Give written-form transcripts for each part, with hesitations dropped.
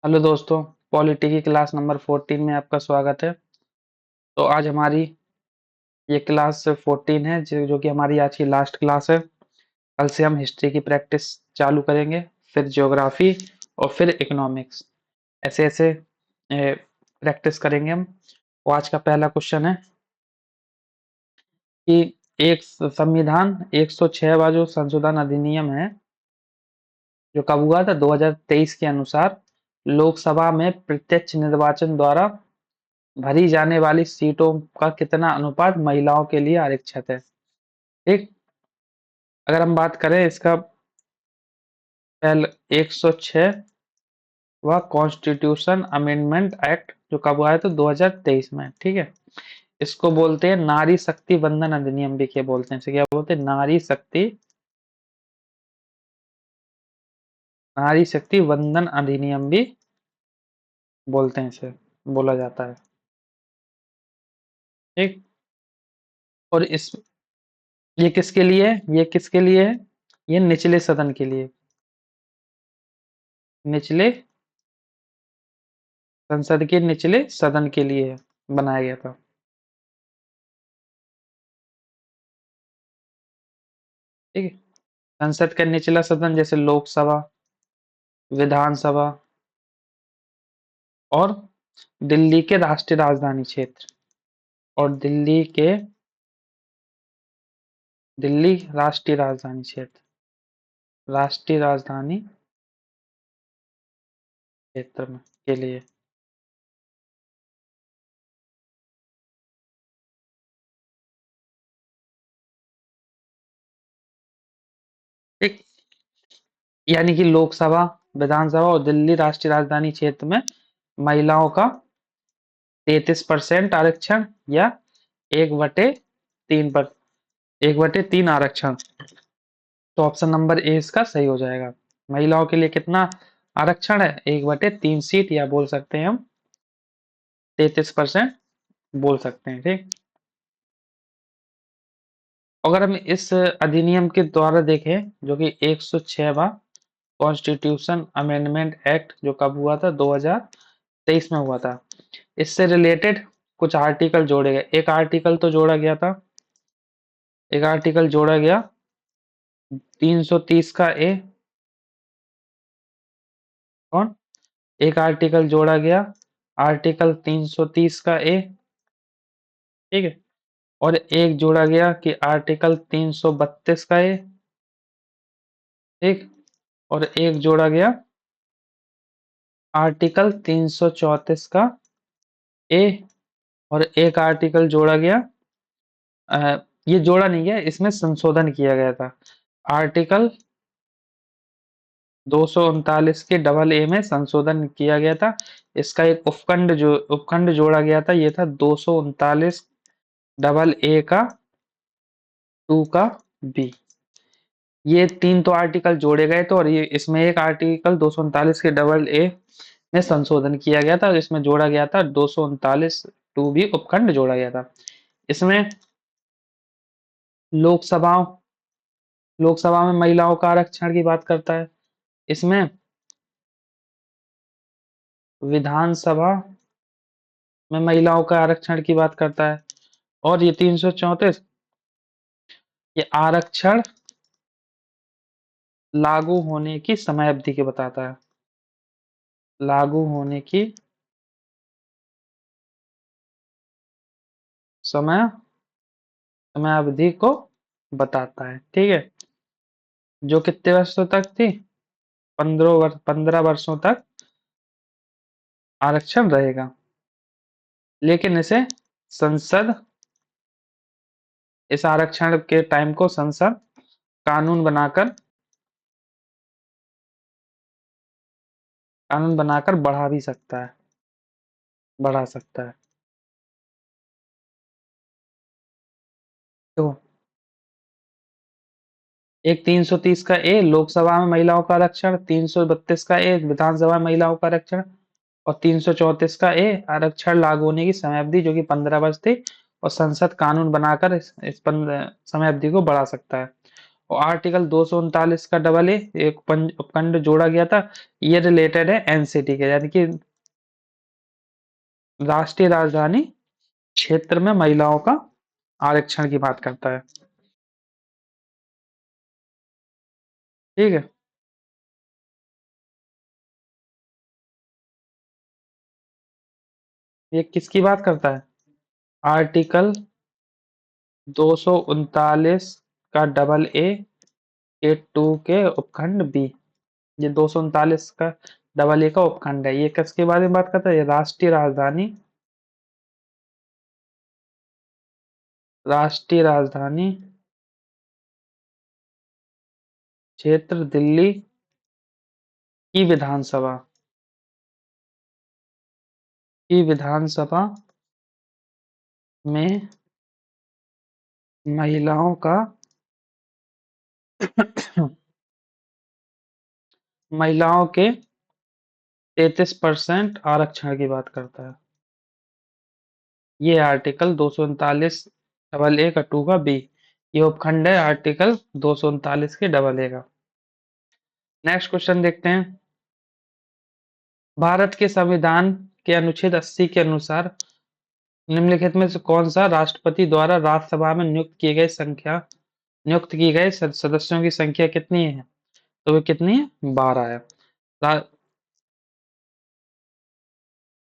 Hello दोस्तों। Polity की class number 14 में आपका स्वागत है। तो आज हमारी ये क्लास 14 है जो कि हमारी आज की लास्ट क्लास है। कल से हम हिस्ट्री की प्रैक्टिस चालू करेंगे, फिर ज्योग्राफी और फिर इकोनॉमिक्स, ऐसे ऐसे प्रैक्टिस करेंगे हम। और आज का पहला क्वेश्चन है कि एक संविधान 106वां जो संशोधन अधिनियम है जो कब हुआ था 2023 के अनुसार लोकसभा में प्रत्यक्ष निर्वाचन द्वारा भरी जाने वाली सीटों का कितना अनुपात महिलाओं के लिए आरक्षित है। ठीक। अगर हम बात करें इसका पहले 106 व कॉन्स्टिट्यूशन अमेंडमेंट एक्ट जो कब हुआ है तो 2023 में। ठीक है। इसको बोलते हैं नारी शक्ति वंदन अधिनियम भी क्या बोलते हैं, इसे क्या बोलते हैं, नारी शक्ति वंदन अधिनियम भी बोलते हैं, इसे बोला जाता है। ठीक। और इस ये किसके लिए है, ये किसके लिए है, ये निचले सदन के लिए, निचले संसद के निचले सदन के लिए बनाया गया था। ठीक है। संसद का निचला सदन जैसे लोकसभा, विधानसभा और दिल्ली के राष्ट्रीय राजधानी क्षेत्र और दिल्ली राष्ट्रीय राजधानी क्षेत्र, राष्ट्रीय राजधानी क्षेत्र में के लिए। ठीक। यानी कि लोकसभा, विधानसभा और दिल्ली राष्ट्रीय राजधानी क्षेत्र में महिलाओं का 33% आरक्षण या 1/3 पर 1/3 आरक्षण। तो ऑप्शन नंबर ए इसका सही हो जाएगा। महिलाओं के लिए कितना आरक्षण है, 1/3 सीट, या बोल सकते हैं हम 33% बोल सकते हैं। ठीक। अगर हम इस अधिनियम के द्वारा देखें जो कि 106वां कॉन्स्टिट्यूशन अमेंडमेंट एक्ट जो कब हुआ था 2023 में हुआ था, इससे रिलेटेड कुछ आर्टिकल जोड़े गए। एक आर्टिकल तो जोड़ा गया था, एक आर्टिकल जोड़ा गया 330 का ए, कौन, एक आर्टिकल जोड़ा गया आर्टिकल 330 का ए। ठीक है। और एक जोड़ा गया कि आर्टिकल 332 का ए। ठीक। और एक जोड़ा गया आर्टिकल 334 का ए। और एक आर्टिकल जोड़ा गया, ये जोड़ा नहीं गया, इसमें संशोधन किया गया था। आर्टिकल 239 के डबल ए में संशोधन किया गया था। इसका एक उपखंड जोड़ा गया था, ये था 239 डबल ए का 2 का बी। ये 3 तो आर्टिकल जोड़े गए थे और ये इसमें एक आर्टिकल 239 के डबल ए में संशोधन किया गया था, इसमें जोड़ा गया था 239 टू बी उपखंड जोड़ा गया था। इसमें लोकसभा लोकसभा में महिलाओं का आरक्षण की बात करता है, इसमें विधानसभा में महिलाओं का आरक्षण की बात करता है। और ये 334 ये आरक्षण लागू होने की समय अवधि के बताता है, लागू होने की समय समय अवधि को बताता है। ठीक है। जो कितने वर्षों तक थी, 15 वर्षों तक आरक्षण रहेगा। लेकिन इसे संसद इस आरक्षण के टाइम को संसद कानून बनाकर बढ़ा भी सकता है, बढ़ा सकता है। तो एक 330 का ए लोकसभा में महिलाओं का आरक्षण, 332 का ए विधानसभा में महिलाओं का आरक्षण और 334 का ए आरक्षण लागू होने की समय अवधि जो कि 15 वर्ष थी और संसद कानून बनाकर इस समय अवधि को बढ़ा सकता है। और आर्टिकल 239 का डबल ए एक उपखंड जोड़ा गया था। ये रिलेटेड है एनसीटी के, यानी कि राष्ट्रीय राजधानी क्षेत्र में महिलाओं का आरक्षण की बात करता है। ठीक है। ये किसकी बात करता है? आर्टिकल 239 का डबल ए के टू के उपखंड बी। ये 239 का डबल ए का उपखंड है। ये किसके बारे में बात करता है? ये राष्ट्रीय राजधानी क्षेत्र दिल्ली की विधानसभा में महिलाओं का महिलाओं के 33% आरक्षण की बात करता है। ये आर्टिकल 239 डबल ए का टू का बी। ये उपखंड है आर्टिकल 239 के डबल ए का। नेक्स्ट क्वेश्चन देखते हैं। भारत के संविधान के अनुच्छेद 80 के अनुसार निम्नलिखित में से कौन सा राष्ट्रपति द्वारा राज्यसभा में नियुक्त की गए सदस्यों की संख्या कितनी है? तो वो कितनी है? 12 है। रा-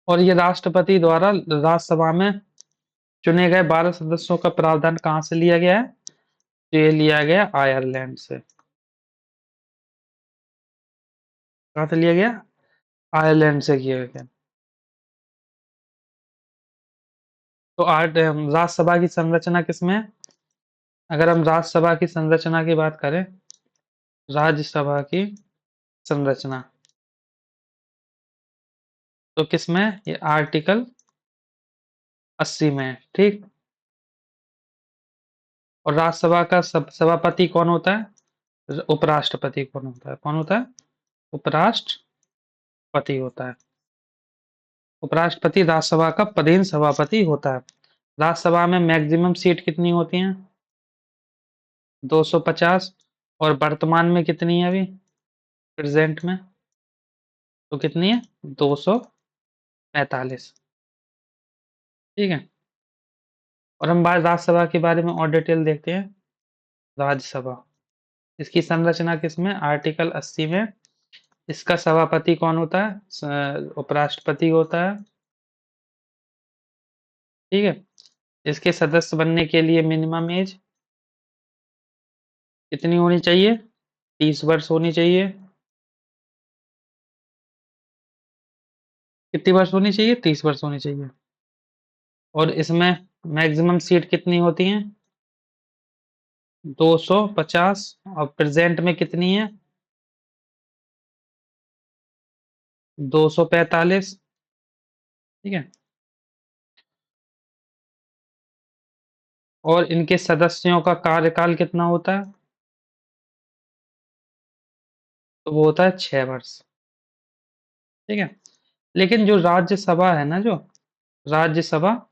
और ये राष्ट्रपति द्वारा राज्यसभा में चुने गए 12 सदस्यों का प्रावधान कहाँ से लिया गया है? तो ये लिया गया आयरलैंड से। कहाँ से लिया गया? आयरलैंड से किया गया। तो आठ राज्यसभा की संरचना किसमें है? अगर हम राज्यसभा की संरचना की बात करें, राज्यसभा की संरचना तो किसमें है? ये आर्टिकल 80 में है। ठीक। और राज्यसभा का सभापति कौन होता है? उपराष्ट्रपति कौन होता है? कौन होता है? उपराष्ट्रपति होता है। उपराष्ट्रपति राज्यसभा का पदेन सभापति होता है। राज्यसभा में मैक्सिमम सीट कितनी होती हैं? 250। और वर्तमान में कितनी है अभी? प्रेजेंट में तो कितनी है? 245। ठीक है। और हम बात राज्यसभा के बारे में और डिटेल देखते हैं। राज्यसभा, इसकी संरचना किसमें? आर्टिकल 80 में। इसका सभापति कौन होता है? उपराष्ट्रपति होता है। ठीक है। इसके सदस्य बनने के लिए मिनिमम एज कितनी होनी चाहिए? 30 वर्ष होनी चाहिए। कितनी वर्ष होनी चाहिए? 30 वर्ष होनी चाहिए। और इसमें मैक्सिमम सीट कितनी होती हैं? 250। और प्रेजेंट में कितनी है? 245। ठीक है। और इनके सदस्यों का कार्यकाल कितना होता है? तो वो होता है 6 वर्ष। ठीक है। लेकिन जो राज्यसभा है ना, जो राज्यसभा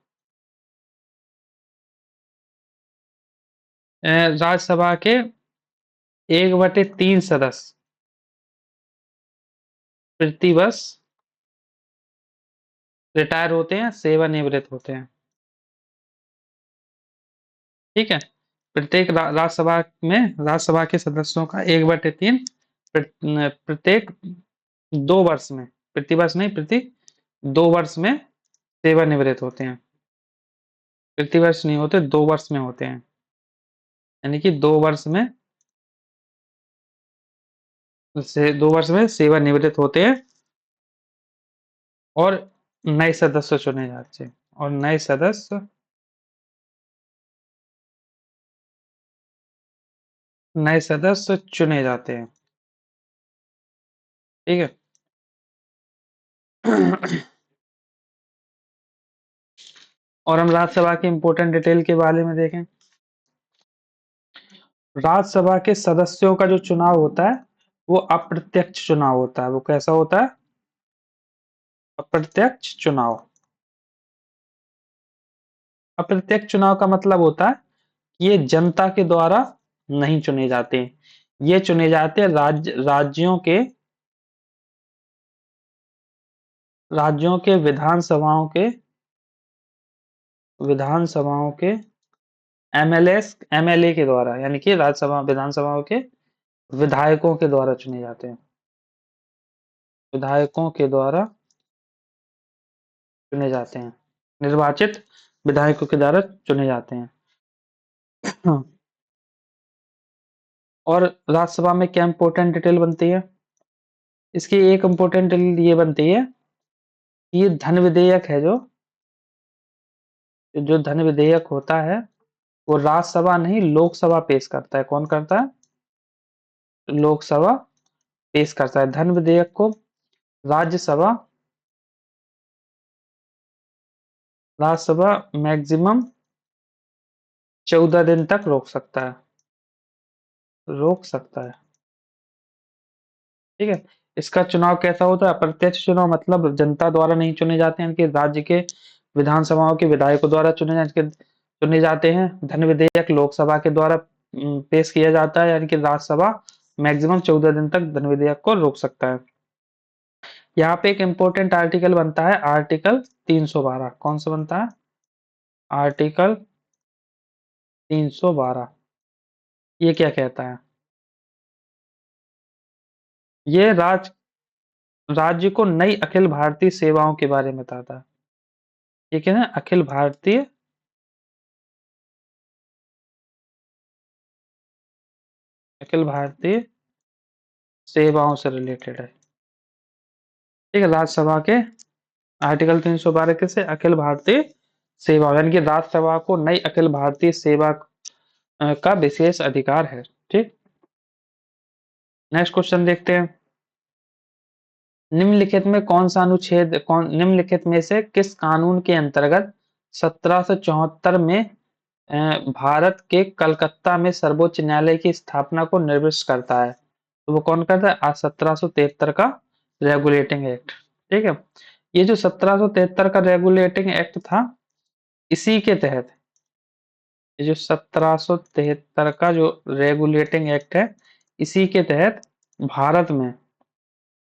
राज्यसभा के 1/3 सदस्य प्रतिवर्ष रिटायर होते हैं, सेवानिवृत्त होते हैं। ठीक है। प्रत्येक राज्यसभा के सदस्यों का 1/3 प्रत्येक 2 वर्ष में, प्रतिवर्ष नहीं, प्रति 2 वर्ष में सेवानिवृत्त होते हैं। प्रतिवर्ष नहीं होते, 2 वर्ष में होते हैं। यानी कि 2 वर्ष में 2 वर्ष में सेवानिवृत्त होते हैं। और नए सदस्य चुने जाते हैं। और नए सदस्य चुने जाते हैं। ठीक है। और हम राज्यसभा के इंपॉर्टेंट डिटेल के बारे में देखें। राज्यसभा के सदस्यों का जो चुनाव होता है वो अप्रत्यक्ष चुनाव होता है। वो कैसा होता है? अप्रत्यक्ष चुनाव। अप्रत्यक्ष चुनाव का मतलब होता है कि ये जनता के द्वारा नहीं चुने जाते। ये चुने जाते हैं राज्यों के विधानसभाओं के एमएलए के द्वारा, यानी कि राज्यसभा विधानसभाओं के विधायकों के द्वारा चुने जाते हैं। विधायकों के द्वारा चुने जाते हैं। निर्वाचित विधायकों के द्वारा चुने जाते हैं। हाँ। और राज्यसभा में क्या इंपॉर्टेंट डिटेल बनती है? इसकी एक इंपॉर्टेंट डिटेल ये बनती है कि ये धन विधेयक है, जो धन विधेयक होता है वो राज्यसभा नहीं लोकसभा पेश करता है। कौन करता है? लोकसभा पेश करता है। धन विधेयक को राज्यसभा राज्यसभा मैक्सिमम 14 दिन तक रोक सकता है। ठीक है। इसका चुनाव कैसा होता है? अप्रत्यक्ष चुनाव, मतलब जनता द्वारा नहीं चुने जाते हैं, कि राज्य के विधानसभाओं के विधायकों द्वारा चुने जाते हैं। धन विधेयक लोकसभा के द्वारा पेश किया जाता है, यानी कि राज्यसभा मैक्सिमम 14 दिन तक धन विधेयक को रोक सकता है। यहाँ पे एक इंपॉर्टेंट आर्टिकल बनता है, आर्टिकल 312। कौन सा बनता है? आर्टिकल 312। ये क्या कहता है? ये राज्य को नई अखिल भारतीय सेवाओं के बारे में बताता है। ये क्या है? अखिल भारतीय सेवाओं से रिलेटेड है। ठीक है। राज्यसभा के आर्टिकल 312 के से अखिल भारतीय सेवा, यानी कि राज्यसभा को नई अखिल भारतीय सेवा का विशेष अधिकार है। ठीक। नेक्स्ट क्वेश्चन देखते हैं। निम्नलिखित में से किस कानून के अंतर्गत 1774 में भारत के कलकत्ता में सर्वोच्च न्यायालय की स्थापना को निर्दिष्ट करता है? तो वो कौन करता है? आज 1773 का रेगुलेटिंग एक्ट। ठीक है। ये जो 1773 का रेगुलेटिंग एक्ट था, इसी के तहत ये जो 1773 का जो रेगुलेटिंग एक्ट है, इसी के तहत भारत में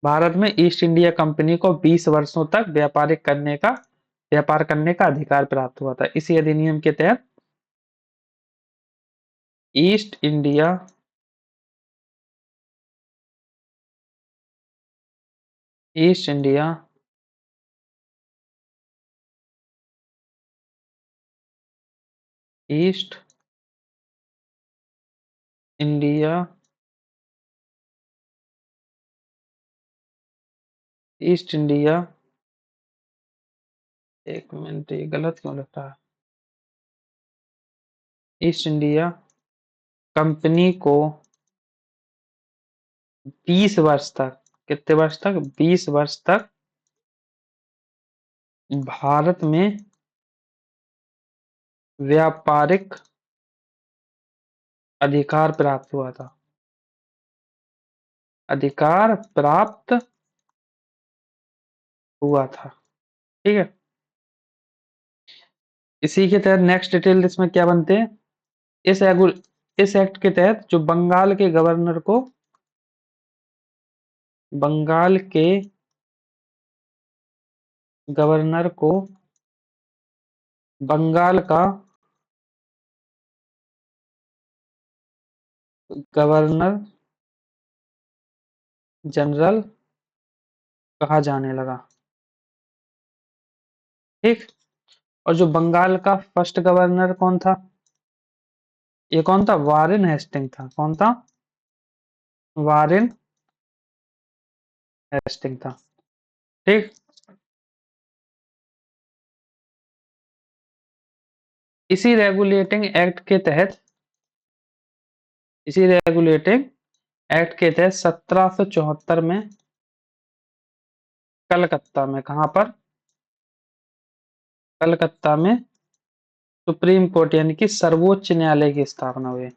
भारत में ईस्ट इंडिया कंपनी को 20 वर्षों तक व्यापार करने का अधिकार प्राप्त हुआ था। इसी अधिनियम के तहत east India east India east India east India एक मिनट, ये गलत क्यों लिख रहा है? ईस्ट इंडिया कंपनी को 20 वर्ष तक, कितने वर्ष तक? 20 वर्ष तक भारत में व्यापारिक अधिकार प्राप्त हुआ था। अधिकार प्राप्त हुआ था। ठीक है। इसी के तहत नेक्स्ट डिटेल इसमें क्या बनते हैं? इस एगु इस एक्ट के तहत जो बंगाल के गवर्नर को बंगाल का गवर्नर जनरल कहा जाने लगा। ठीक। और जो बंगाल का फर्स्ट गवर्नर कौन था? ये कौन था? वारेन हेस्टिंग था। कौन था? वारेन हेस्टिंग था। ठीक। इसी रेगुलेटिंग एक्ट के तहत इसी रेगुलेटिंग एक्ट के तहत 1774 में कलकत्ता में, कहां पर? कलकत्ता में सुप्रीम कोर्ट, यानी कि सर्वोच्च न्यायालय की स्थापना हुई।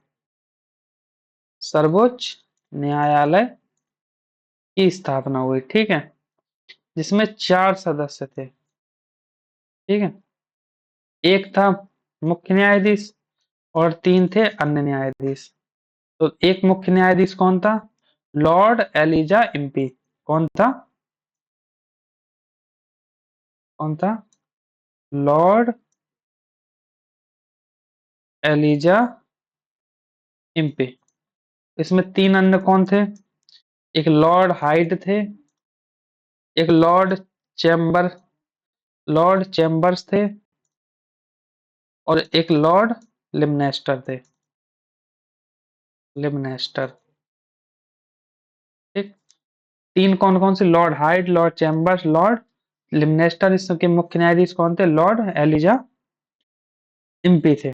सर्वोच्च न्यायालय की स्थापना हुई। ठीक है। जिसमें 4 सदस्य थे। ठीक है। एक था मुख्य न्यायाधीश और 3 थे अन्य न्यायाधीश। तो एक मुख्य न्यायाधीश कौन था? Lord Elijah Impey. कौन था? कौन था? Lord Elijah Impey. इसमें तीन अन्य कौन थे? एक लॉर्ड हाइड थे, एक चैम्बर लॉर्ड चैम्बर्स थे, और एक लॉर्ड लिमनेस्टर थे। लिमनेस्टर। ठीक। तीन कौन कौन से? Lord Hyde, Lord Chambers, Lord Lemaistre. इसके मुख्य न्यायाधीश कौन थे? लॉर्ड एलिजा इम्पी थे।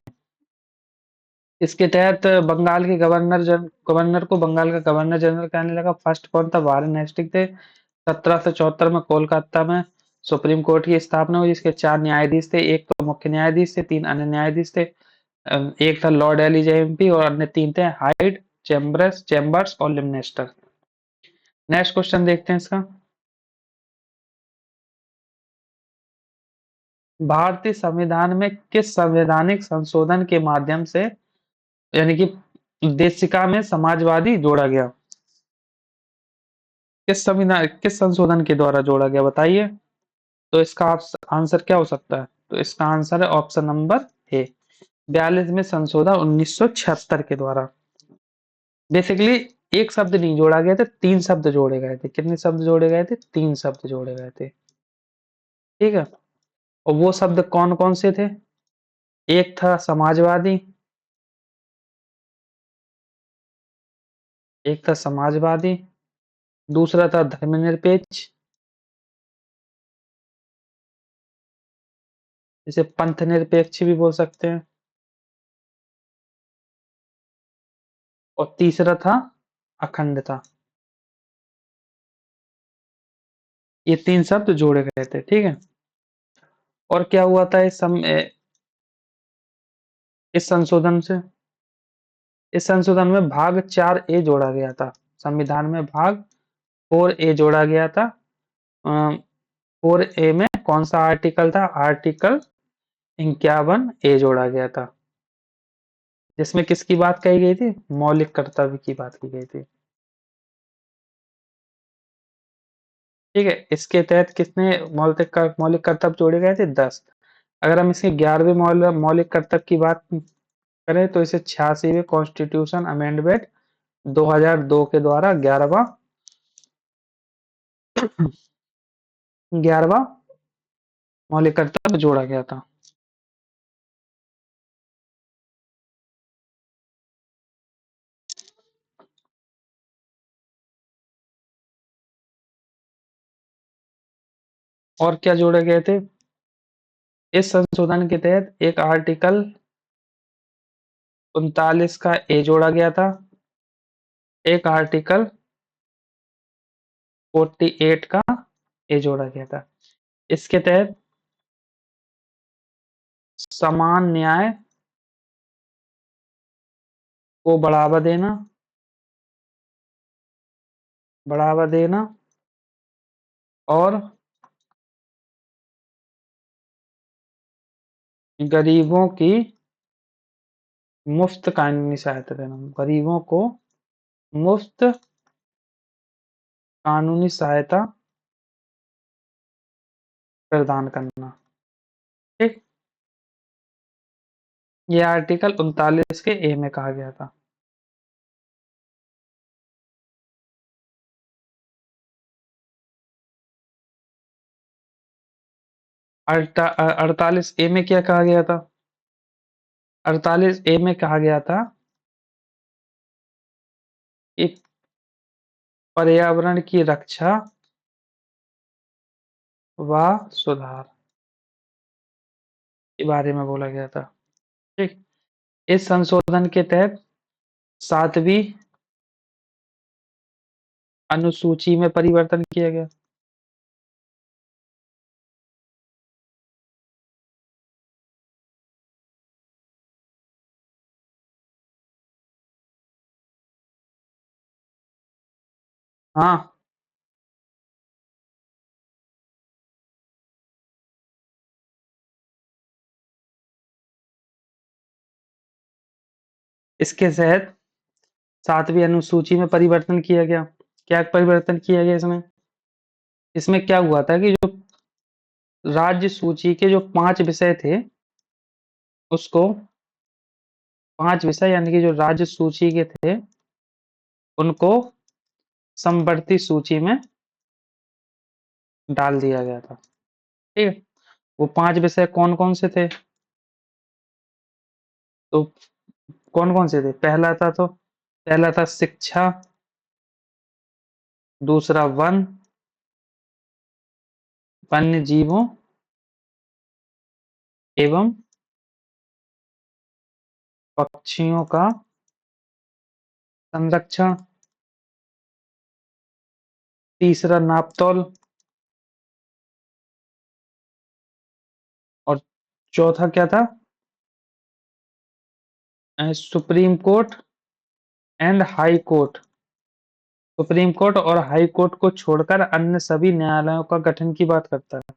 इसके तहत गवर्नर को बंगाल का गवर्नर जनरल कहने लगा। फर्स्ट कौन था? वारेन हेस्टिंग थे। 1774 में कोलकाता में सुप्रीम कोर्ट की स्थापना हुई, जिसके चार न्यायाधीश थे। एक तो मुख्य न्यायाधीश थे, तीन अन्य न्यायाधीश थे। एक था लॉर्ड एलिजा एमपी और अन्य तीन थे हाइड, चैम्बर्स और लिमनेस्टर। नेक्स्ट क्वेश्चन देखते हैं इसका। भारतीय संविधान में किस संवैधानिक संशोधन के माध्यम से, यानी कि देशिका में समाजवादी जोड़ा गया? किस संशोधन के द्वारा जोड़ा गया बताइए? तो इसका आंसर क्या हो सकता है? तो इसका आंसर है ऑप्शन नंबर ए, 42 में संशोधन 1976 के द्वारा। बेसिकली एक शब्द नहीं जोड़ा गया था, तीन शब्द जोड़े गए थे। कितने शब्द जोड़े गए थे? तीन शब्द जोड़े गए थे। ठीक है। और वो शब्द कौन कौन से थे? एक था समाजवादी, एक था समाजवादी, दूसरा था धर्मनिरपेक्ष, जिसे पंथ निरपेक्ष भी बोल सकते हैं, और तीसरा था अखंडता। ये तीन शब्द जोड़े गए थे। ठीक है। और क्या हुआ था इस संशोधन से? इस संशोधन में भाग 4A जोड़ा गया था। संविधान में भाग 4A जोड़ा गया था। 4A में कौन सा आर्टिकल था? आर्टिकल 51A जोड़ा गया था, जिसमें किसकी बात कही गई थी? मौलिक कर्तव्य की बात की गई थी। ठीक है। इसके तहत कितने मौलिक कर्तव्य जोड़े गए थे? 10। अगर हम इसके 11वें मौलिक कर्तव्य की बात करें तो इसे 86वें कॉन्स्टिट्यूशन अमेंडमेंट 2002 के द्वारा 11वां मौलिक कर्तव्य जोड़ा गया था। और क्या जोड़े गए थे? इस संशोधन के तहत एक आर्टिकल 39 का ए जोड़ा गया था, एक आर्टिकल 48 का ए जोड़ा गया था। इसके तहत समान न्याय को बढ़ावा देना और गरीबों की मुफ्त कानूनी सहायता देना। गरीबों को मुफ्त कानूनी सहायता प्रदान करना। ठीक। ये आर्टिकल 39 के ए में कहा गया था। 48A में क्या कहा गया था? 48A में कहा गया था कि पर्यावरण की रक्षा व सुधार के बारे में बोला गया था। ठीक। इस संशोधन के तहत 7वीं अनुसूची में परिवर्तन किया गया। हाँ। इसके तहत 7वीं अनुसूची में परिवर्तन किया गया। क्या परिवर्तन किया गया इसमें? इसमें क्या हुआ था कि जो राज्य सूची के जो 5 विषय थे, उसको 5 विषय यानी कि जो राज्य सूची के थे, उनको समवर्ती सूची में डाल दिया गया था। ठीक है? वो 5 विषय कौन-कौन से थे? तो कौन-कौन से थे? पहला था शिक्षा, दूसरा वन्य जीवों एवं पक्षियों का संरक्षण, तीसरा नापतोल और चौथा क्या था? Supreme court and high court. Supreme court और हाई कोर्ट को छोड़कर अन्य सभी न्यायालयों का गठन की बात करता है।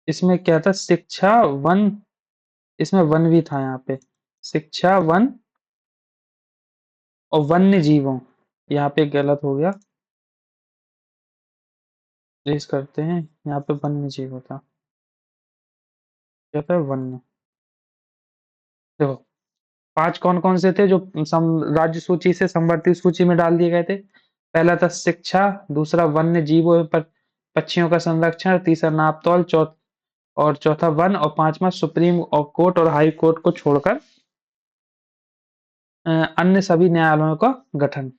इसमें क्या था? शिक्षा, वन, इसमें वन भी था यहाँ पे। शिक्षा, वन और वन्य जीवों। यहाँ पे गलत हो गया। रेस करते हैं। यहाँ पे वन्य जीव था। यहाँ पे वन्य। देखो, 5 कौन-कौन से थे जो राज्य सूची से समवर्ती सूची में डाल दिए गए थे? पहला था शिक्षा, दूसरा वन्य जीवों एवं पक्षियों का संरक्षण, तीसरा नापतोल, और चौथा वन और पांचवा सुप्रीम और कोर्ट और हाई कोर्ट को छोड़कर अन्य सभी न्यायालयों का गठन।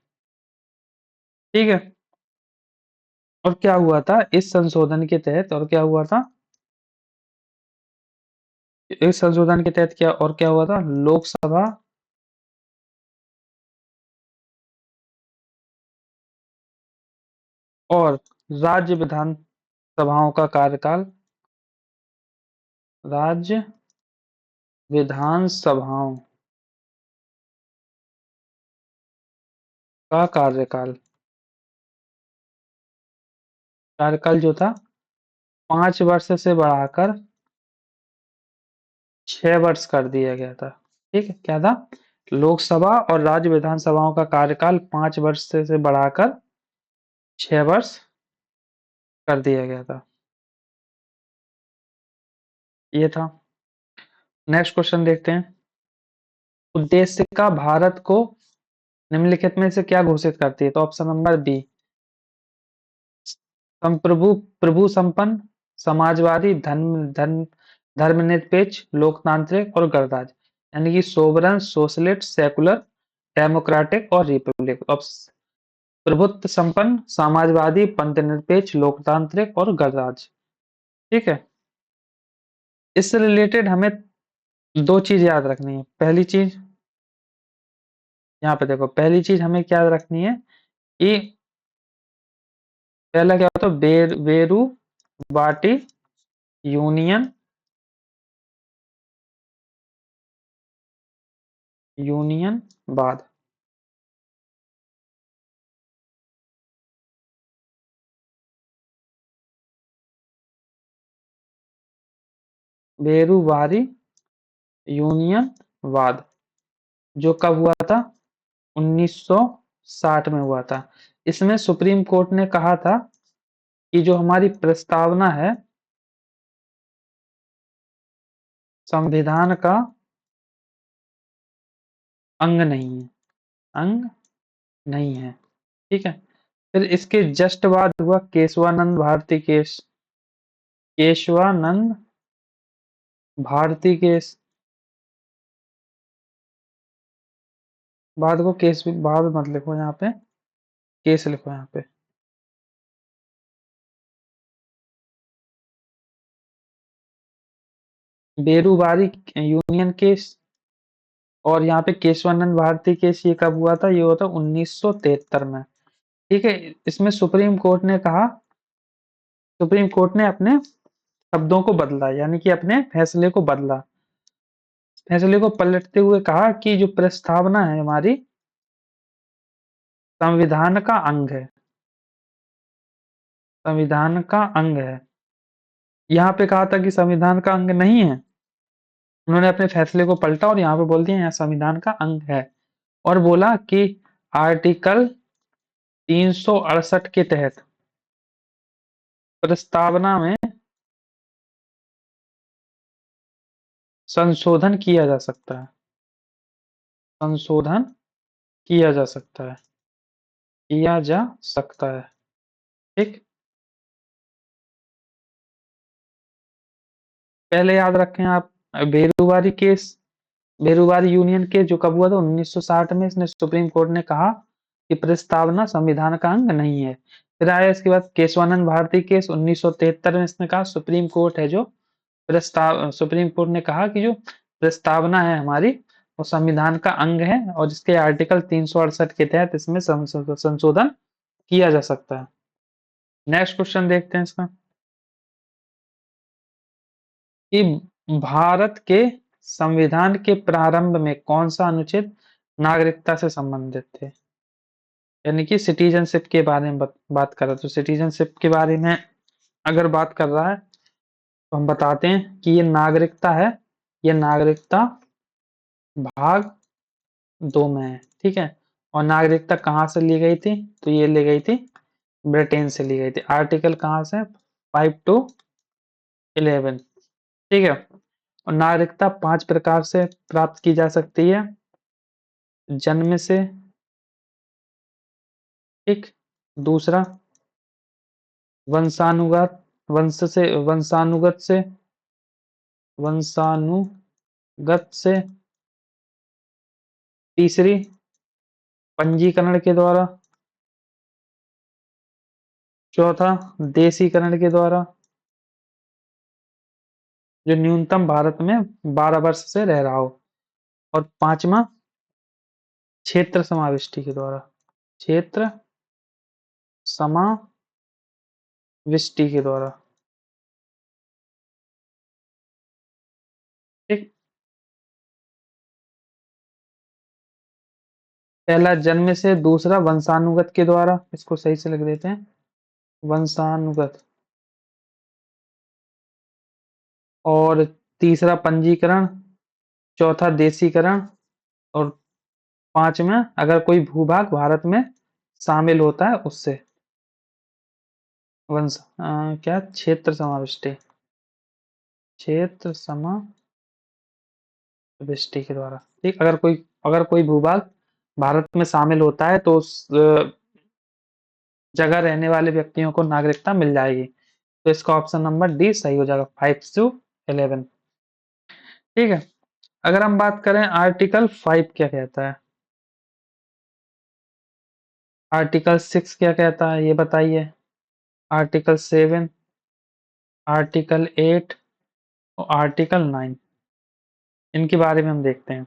ठीक है? और क्या हुआ था इस संशोधन के तहत? और क्या हुआ था इस संशोधन के तहत? क्या हुआ था? लोकसभा और राज्य विधान सभाओं का कार्यकाल, राज्य विधान सभाओं का कार्यकाल जो था 5 वर्ष से बढ़ाकर 6 वर्ष कर दिया गया था। ठीक है? क्या था? लोकसभा और राज्य विधानसभाओं का कार्यकाल 5 वर्ष से बढ़ाकर 6 वर्ष कर दिया गया था। ये था। नेक्स्ट क्वेश्चन देखते हैं। उद्देशिका भारत को निम्नलिखित में से क्या घोषित करती है? तो ऑप्शन नंबर बी, संप्रभु प्रभु संपन्न, समाजवादी, धर्मनिरपेक्ष, लोकतांत्रिक और गणराज्य। यानी कि सोवरन, सोशलिस्ट, सेकुलर, डेमोक्रेटिक और रिपब्लिक। प्रभुत्व संपन्न, समाजवादी, पंथनिरपेक्ष, लोकतांत्रिक और गणराज्य। ठीक है? इससे रिलेटेड हमें 2 चीज याद रखनी है। पहली चीज, यहाँ पे देखो, पहली चीज हमें क्या याद रखनी है कि पहला क्या होता है? वेरू बाटी यूनियन यूनियनवाद। बेरूवारी यूनियनवाद जो कब हुआ था? 1960 में हुआ था। इसमें सुप्रीम कोर्ट ने कहा था कि जो हमारी प्रस्तावना है संविधान का अंग नहीं है, अंग नहीं है। ठीक है? फिर इसके जस्ट बाद हुआ केशवानंद भारती केस। केशवानंद भारती केस। बाद को केस बाद मत लिखो, यहाँ पे केस लिखो यहाँ पे। बेरूवारी यूनियन केस और यहाँ पे केशवानंद भारती केस, ये कब हुआ था? ये हुआ था 1973 में। ठीक है? इसमें सुप्रीम कोर्ट ने अपने शब्दों को बदला, यानी कि अपने फैसले को बदला। फैसले को पलटते हुए कहा कि जो प्रस्तावना है हमारी संविधान का अंग है, संविधान का अंग है। यहाँ पे कहा था कि संविधान का अंग नहीं है, उन्होंने अपने फैसले को पलटा और यहाँ पे बोल दिया यहाँ संविधान का अंग है, और बोला कि आर्टिकल 368 के तहत प्रस्तावना में संशोधन किया जा सकता है, संशोधन किया जा सकता है, किया जा सकता है। ठीक, पहले याद रखें आप, बेरुवारी केस, बेरुवारी यूनियन केस जो कब हुआ था 1960 में, इसने सुप्रीम कोर्ट ने कहा कि प्रस्तावना संविधान का अंग नहीं है। फिर आया इसके बाद केशवानंद भारती केस 1973 में, इसने कहा सुप्रीम कोर्ट है जो सुप्रीम कोर्ट ने कहा कि जो प्रस्तावना है हमारी वो संविधान का अंग है और इसके आर्टिकल 368 के तहत इसमें संशोधन किया जा सकता है। नेक्स्ट क्वेश्चन देखते हैं इसका, कि भारत के संविधान के प्रारंभ में कौन सा अनुच्छेद नागरिकता से संबंधित थे, यानी कि सिटीजनशिप के बारे में बात कर रहा है। तो सिटीजनशिप के बारे में अगर बात कर रहा है तो हम बताते हैं कि ये नागरिकता है, ये नागरिकता भाग 2 में है। ठीक है, और नागरिकता कहाँ से ली गई थी, तो ये ली गई थी ब्रिटेन से ली गई थी। आर्टिकल कहाँ से, 5 to 11। ठीक है, और नागरिकता 5 प्रकार से प्राप्त की जा सकती है, जन्म से, ठीक, दूसरा वंशानुगत, वंशानुगत से, वंशानुगत से, तीसरी पंजीकरण के द्वारा, चौथा देशीकरण के द्वारा, जो न्यूनतम भारत में 12 वर्ष से रह रहा हो, और पांचवा क्षेत्र समाविष्टि के द्वारा, क्षेत्र समाविष्टि के द्वारा। ठीक, पहला जन्म से, दूसरा वंशानुगत के द्वारा, इसको सही से लिख देते हैं, वंशानुगत, और तीसरा पंजीकरण, चौथा देशीकरण, और पांचवा अगर कोई भूभाग भारत में शामिल होता है उससे, क्या क्षेत्र समाविष्टि, क्षेत्र समाविष्टि के द्वारा। ठीक, अगर कोई भूभाग भारत में शामिल होता है तो उस जगह रहने वाले व्यक्तियों को नागरिकता मिल जाएगी। तो इसका ऑप्शन नंबर डी सही हो जाएगा, 5 to 11। ठीक है, अगर हम बात करें आर्टिकल 5 क्या कहता है, आर्टिकल 6 क्या कहता है ये बताइए, आर्टिकल 7, आर्टिकल 8 और आर्टिकल 9, इनके बारे में हम देखते हैं।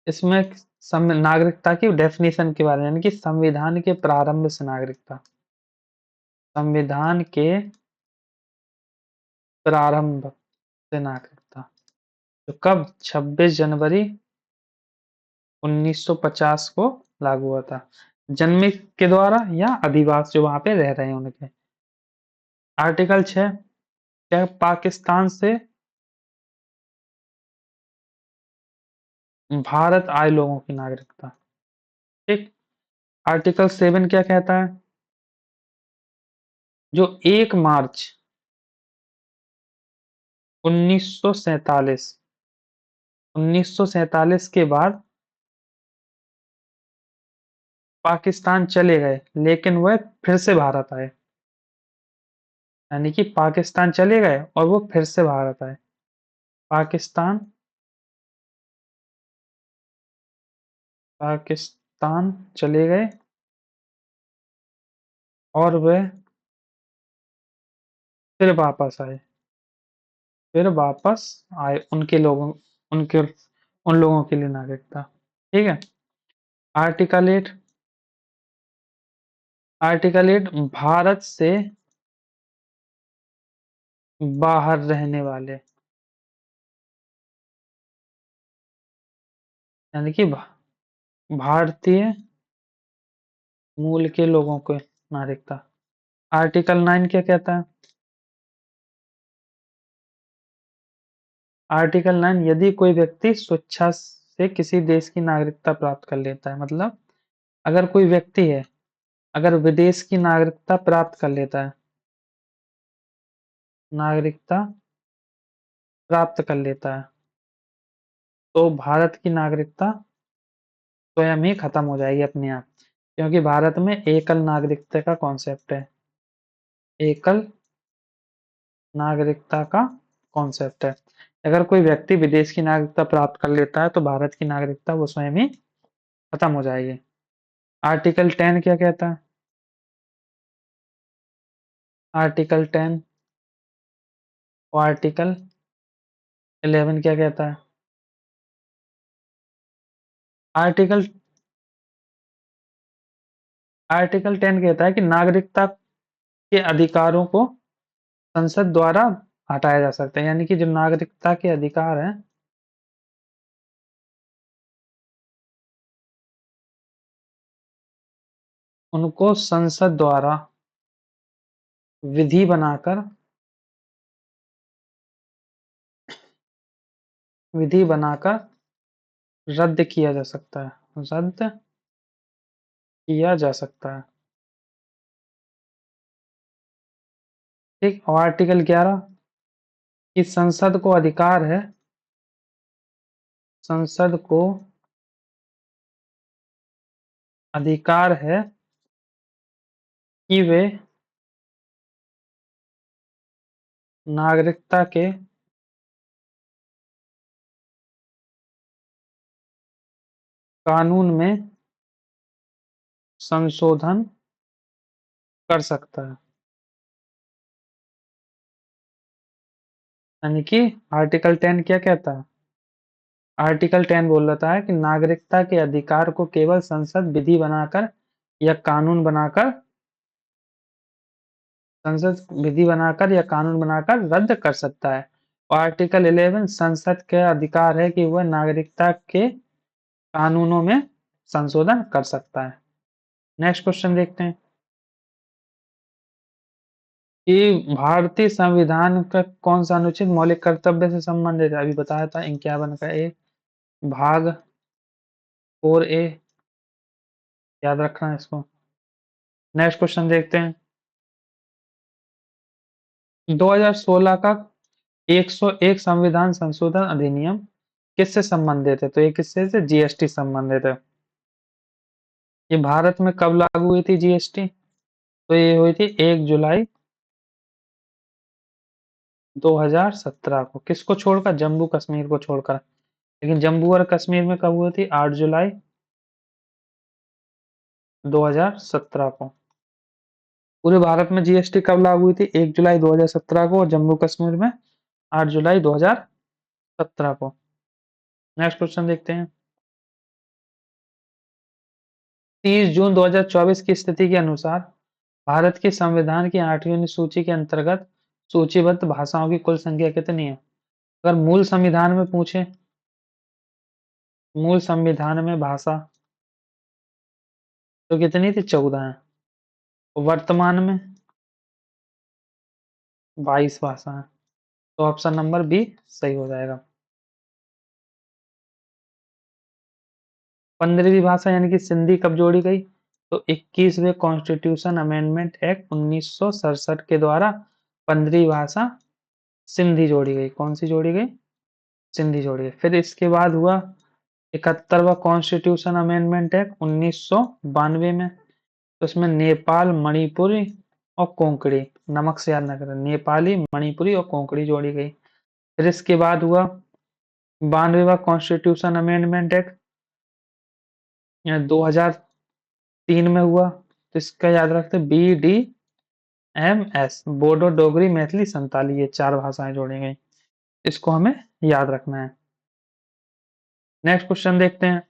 इसमें नागरिकता की डेफिनेशन के बारे में, यानी कि संविधान के प्रारंभ से नागरिकता, संविधान के प्रारंभ से नागरिकता, तो कब, 26 जनवरी 1950 को लागू हुआ था, जन्म के द्वारा या अधिवास जो वहां पे रह रहे हैं उनके। आर्टिकल 6, क्या पाकिस्तान से भारत आए लोगों की नागरिकता। ठीक, आर्टिकल 7 क्या कहता है, जो 1 मार्च 1947, 1947 के बाद पाकिस्तान चले गए लेकिन वह फिर से भारत आए, यानी कि पाकिस्तान चले गए और वो फिर से भारत आए, पाकिस्तान, पाकिस्तान चले गए और वह फिर वापस आए, फिर वापस आए, उनके उन लोगों के लिए नागरिकता। ठीक है, आर्टिकल 8, आर्टिकल 8 भारत से बाहर रहने वाले, यानी कि भारतीय मूल के लोगों को नागरिकता। आर्टिकल 9 क्या कहता है? आर्टिकल 9, यदि कोई व्यक्ति स्वेच्छा से किसी देश की नागरिकता प्राप्त कर लेता है, मतलब अगर कोई व्यक्ति है, अगर विदेश की नागरिकता प्राप्त कर लेता है, नागरिकता प्राप्त कर लेता है, तो भारत की नागरिकता स्वयं ही खत्म हो जाएगी अपने आप, क्योंकि भारत में एकल नागरिकता का कॉन्सेप्ट है। एकल नागरिकता का कॉन्सेप्ट है। अगर कोई व्यक्ति विदेश की नागरिकता प्राप्त कर लेता है तो भारत की नागरिकता वो स्वयं ही खत्म हो जाएगी। आर्टिकल 10 क्या कहता है? आर्टिकल 10 और आर्टिकल 11 क्या कहता है? आर्टिकल आर्टिकल 10 कहता है कि नागरिकता के अधिकारों को संसद द्वारा हटाया जा सकता है, यानी कि जो नागरिकता के अधिकार हैं, उनको संसद द्वारा विधि बनाकर विधि बनाकर रद्द किया जा सकता है, रद्द किया जा सकता है। ठीक। और आर्टिकल 11 कि संसद को अधिकार है, संसद को अधिकार है कि वे नागरिकता के कानून में संशोधन कर सकता है। यानी कि आर्टिकल 10 क्या कहता है? आर्टिकल 10 बोल रहा है कि नागरिकता के अधिकार को केवल संसद विधि बनाकर या कानून बनाकर या कानून बनाकर रद्द कर सकता है। और आर्टिकल 11 संसद का अधिकार है कि वह नागरिकता के कानूनों में संशोधन कर सकता है। नेक्स्ट क्वेश्चन देखते हैं कि भारतीय संविधान का कौन सा अनुच्छेद मौलिक कर्तव्य से संबंधित है? अभी बताया था 51 का ए, भाग 4A, याद रखना है इसको। नेक्स्ट क्वेश्चन देखते हैं 2016 का 101 संविधान संशोधन अधिनियम किससे संबंधित है? तो ये किससे से? जीएसटी संबंधित है। ये भारत में कब लागू हुई थी जीएसटी? तो ये हुई थी 1 जुलाई 2017 को। किसको छोड़कर? जम्मू कश्मीर को छोड़कर। लेकिन जम्मू और कश्मीर में कब हुई थी? 8 जुलाई 2017 को। पूरे भारत में जीएसटी कब लागू हुई थी? 1 जुलाई 2017 को, और जम्मू कश्मीर में 8 जुलाई 2017 को। नेक्स्ट क्वेश्चन देखते हैं 30 जून 2024 की स्थिति के अनुसार भारत के संविधान की 8वीं अनुसूची के अंतर्गत सूचीबद्ध भाषाओं की कुल संख्या कितनी है? अगर मूल संविधान में पूछे, मूल संविधान में भाषा तो कितनी थी? 14 है। वर्तमान में 22 भाषा है। तो ऑप्शन नंबर बी सही हो जाएगा। 15वीं भाषा यानी कि सिंधी कब जोड़ी गई? तो 21वें कॉन्स्टिट्यूशन अमेंडमेंट एक्ट 1967 के द्वारा 15वीं भाषा सिंधी जोड़ी गई। कौन सी जोड़ी गई? सिंधी जोड़ी गई। फिर इसके बाद हुआ 71वां कॉन्स्टिट्यूशन अमेंडमेंट एक्ट 1992 में। तो उसमें नेपाल, मणिपुरी और कोंकणी, नमक से याद न करें, नेपाली, मणिपुरी और कोंकणी जोड़ी गई। फिर इसके बाद हुआ 92वां कॉन्स्टिट्यूशन अमेंडमेंट एक्ट 2003 में हुआ। तो इसका याद रखते BDMS, बोडो, डोगरी, मैथिली, संताली, ये 4 भाषाएं जोड़ी गई। इसको हमें याद रखना है। नेक्स्ट क्वेश्चन देखते हैं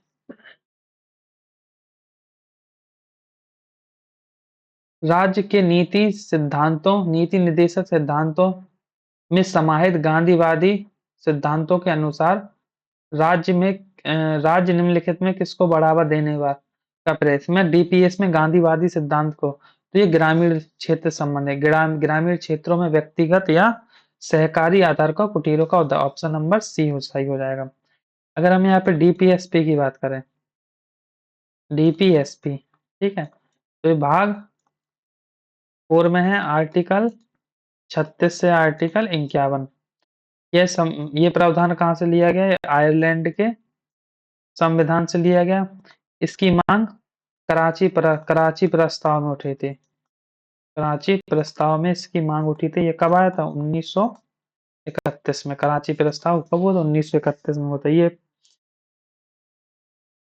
राज्य के नीति निर्देशक सिद्धांतों में समाहित गांधीवादी सिद्धांतों के अनुसार राज्य में राज्य निम्नलिखित में किसको बढ़ावा देने का प्रयास में डीपीएस में गांधीवादी सिद्धांत को। तो ये ग्रामीण क्षेत्र संबंध है। ग्रामीण क्षेत्रों में व्यक्तिगत या सहकारी आधार का कुटीरों का उद्धार। ऑप्शन नंबर सी सही हो जाएगा। अगर हम यहाँ पे डीपीएसपी की बात करें, डीपीएसपी, ठीक है, तो ये भाग 4 में है, आर्टिकल 36 से आर्टिकल 51। ये प्रावधान कहाँ से लिया गया है? आयरलैंड के संविधान से लिया गया। इसकी मांग कराची प्रस्ताव में उठी थी। कराची प्रस्ताव में इसकी मांग उठी थी। ये कब आया था? 1931 में। कराची प्रस्ताव कब हुआ था? 1931 में होता है। ये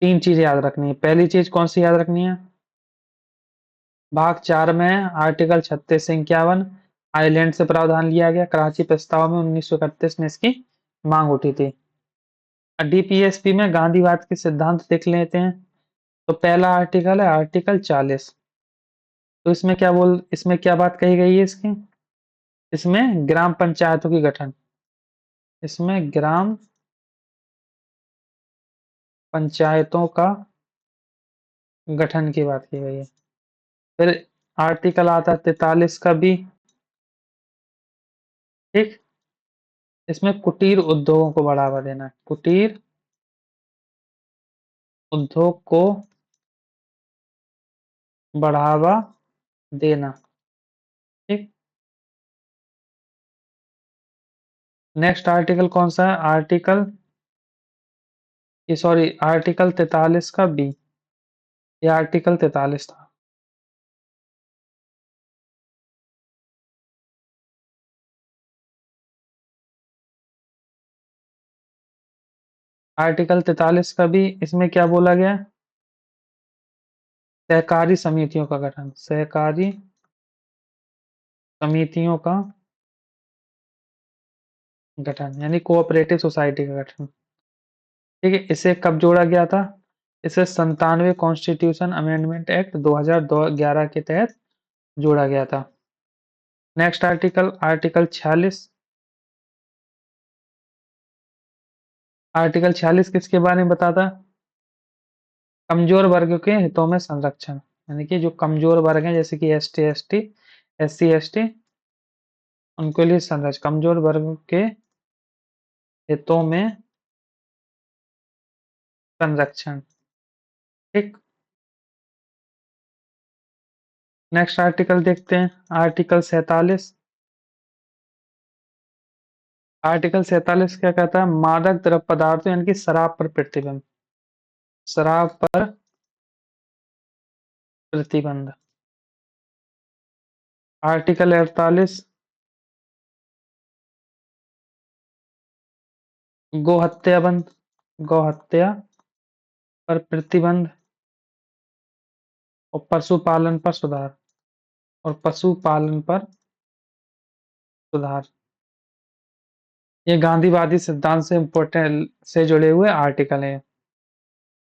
3 चीजें याद रखनी है। पहली चीज कौन सी याद रखनी है? भाग 4 में आर्टिकल 36 से 51 आयरलैंड से प्रावधान लिया गया। कराची प्रस्ताव में 1931 में इसकी मांग उठी थी। डीपीएसपी में गांधीवाद के सिद्धांत देख लेते हैं। तो पहला आर्टिकल है आर्टिकल 40। तो इसमें क्या बात कही गई है इसकी? इसमें ग्राम पंचायतों की गठन, इसमें ग्राम पंचायतों का गठन की बात की गई है। फिर आर्टिकल आता है 43 का भी, ठीक, इसमें कुटीर उद्योगों को बढ़ावा देना है। कुटीर उद्योग को बढ़ावा देना, ठीक। नेक्स्ट आर्टिकल कौन सा है? आर्टिकल 43 का बी। ये आर्टिकल 43 था। आर्टिकल 43 का भी, इसमें क्या बोला गया? सहकारी समितियों का गठन, सहकारी समितियों का गठन यानी कोऑपरेटिव सोसाइटी का गठन, ठीक है। इसे कब जोड़ा गया था? इसे 97 कॉन्स्टिट्यूशन अमेंडमेंट एक्ट 2011 के तहत जोड़ा गया था। Next article, article 46। आर्टिकल 46 किसके बारे में बताता है? कमजोर वर्ग के हितों में संरक्षण, यानी कि जो कमजोर वर्ग हैं जैसे कि SC ST उनके लिए संरक्षण, कमजोर वर्ग के हितों में संरक्षण, ठीक। नेक्स्ट आर्टिकल देखते हैं, आर्टिकल 47। आर्टिकल 47 क्या कहता है? मादक द्रव्य पदार्थों यानी कि शराब पर प्रतिबंध, शराब पर प्रतिबंध। आर्टिकल 48 गोहत्या बंद, गोहत्या पर प्रतिबंध और पशुपालन पर सुधार, और पशुपालन पर सुधार। ये गांधीवादी सिद्धांत से इम्पोर्टेंट से जुड़े हुए आर्टिकल हैं।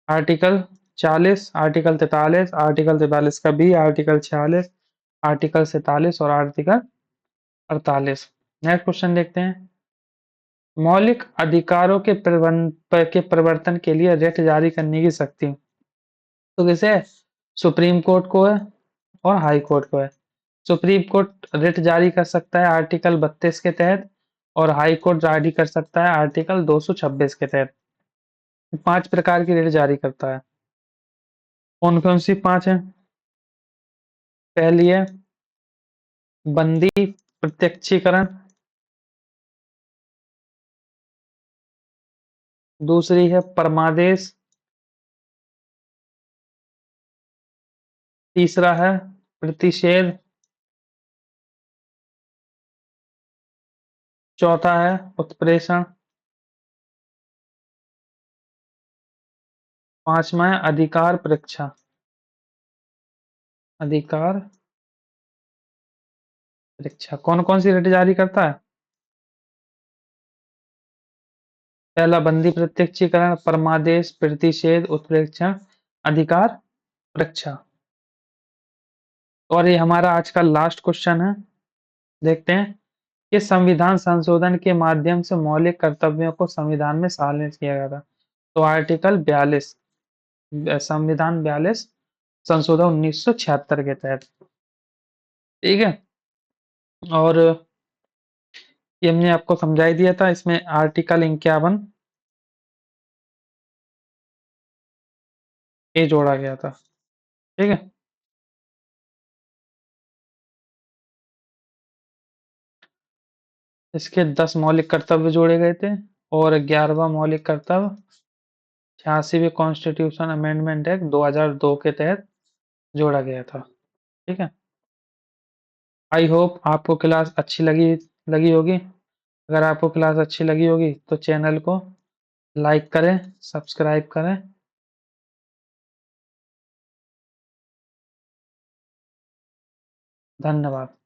आर्टिकल 40, आर्टिकल 43, आर्टिकल 43 का बी, आर्टिकल 46, आर्टिकल 47 और आर्टिकल 48। नेक्स्ट क्वेश्चन देखते हैं। मौलिक अधिकारों के प्रवर्तन के लिए रिट जारी करने की शक्ति तो किसे है? सुप्रीम कोर्ट को है और हाई कोर्ट को है। सुप्रीम कोर्ट रिट जारी कर सकता है आर्टिकल 32 के तहत, और हाई कोर्ट जारी कर सकता है आर्टिकल 226 के तहत। 5 प्रकार की रिट जारी करता है। कौन कौन सी 5 है? पहली है बंदी प्रत्यक्षीकरण, दूसरी है परमादेश, तीसरा है प्रतिषेध, चौथा है उत्प्रेषण, पांचवा है अधिकार परीक्षा, अधिकार परीक्षा। कौन कौन सी रिट जारी करता है? पहला बंदी प्रत्यक्षीकरण, परमादेश, प्रतिषेध, उत्प्रेक्षण, अधिकार परीक्षा। और ये हमारा आज का लास्ट क्वेश्चन है, देखते हैं कि संविधान संशोधन के माध्यम से मौलिक कर्तव्यों को संविधान में शामिल किया गया था। तो आर्टिकल 42 संविधान 42 संशोधन 1976 के तहत। ठीक है। और ये हमने आपको समझा ही दिया था, इसमें आर्टिकल 51 ए जोड़ा गया था। ठीक है। इसके 10 मौलिक कर्तव्य जोड़े गए थे और 11वां मौलिक कर्तव्य 86वें कॉन्स्टिट्यूशन अमेंडमेंट एक्ट 2002 के तहत जोड़ा गया था। ठीक है। आई होप आपको क्लास अच्छी लगी लगी होगी। अगर आपको क्लास अच्छी लगी होगी तो चैनल को लाइक करें, सब्सक्राइब करें। धन्यवाद।